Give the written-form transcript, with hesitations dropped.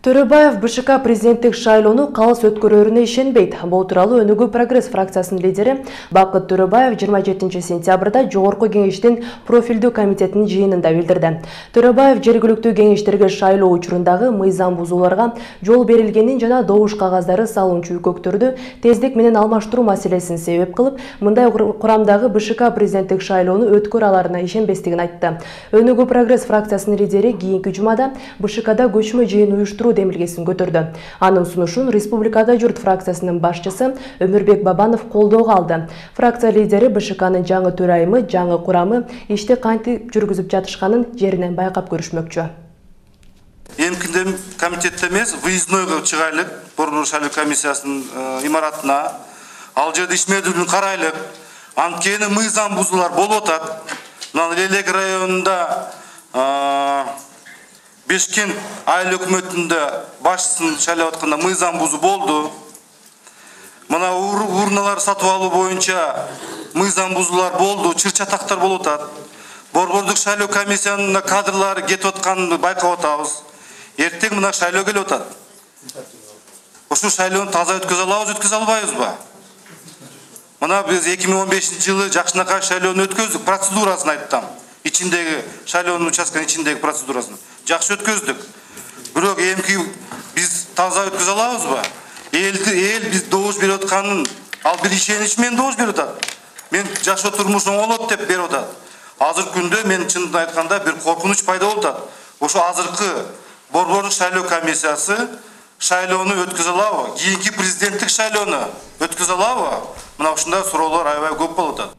Төрөбаев БШК президенттик шайлоону калыс өткөрөрүнө ишенбейт. Бул тууралуу Өнүгүү прогресс фракциясынын лидери Бакыт Төрөбаев 27 сентябрда Жогорку кеңештин профилдүү комитетинин жыйынында билдирди. Төрөбаев жергиликтүү кеңештерге шайлоо учурундагы мыйзам бузууларга жол берилгенин жана добуш кагаздары салынчу үкөктөрдү тездик менен алмаштыруу маселесин себеп кылып, мындай курамдагы БШК президенттик шайлоону өткөрө аларына ишенбестигин айтты. Өнүгүү прогресс фракциясынын лидери кийинки жумада БШКда көчмө жыйын уюштуруу демилгесин көтөрдү. Анын сунушун Республикада журт фракциясынын башчысы Өмүрбек Бабанов колдоого алды. Фракция лидери БШКнын жаңы төрайымы, жаңы курамы ишти кантип жүргүзүп жатышканын жеринен байкап көрүшмөкчү. Эмкинден комитетте эмес, выезднойго чыгайлык, борбор шайлоо комиссиясынын имаратына, ал жерде ишмердүүлүгүн карайлык. Анткени мыйзам бузуулар болуп атат. Мына Лелек районунда Бешкент айыл өкмөтүндө башчысын шайлап атканда мыйзам бузуу болду. Мына урналар сатып алуу боюнча мыйзам бузуулар болду, чыр-чатактар болуп атат. Борбордук шайлоо комиссиянын кадрлары кетип атканын байкап атабыз. Эртең мына шайлоо келип атат. Ошол шайлоону таза өткөзө албайбызбы? Мына биз 2015-жылы жакшынакай шайлоону өткөздүк, процедурасын айттым. İçindeki şaylonun участканын içindeki процедурасını жакшы өткөздүк. Бирок эмки биз таза өткөзө алабызбы? Эл биз добуш берип атканын ал бир ишенич менен добуш берип атат. Мен жашоо турмушуң болот деп берип атат. Азыркы күндө мен чындын айтканда бир коркунуч пайда болуп атат. Ошо азыркы борборлук шайлоо комиссиясы шайлоону өткөзө алабы? Кийинки президенттик шайлоону өткөзө алабы? Мына ушундай суроолор аябай көп болуп атат.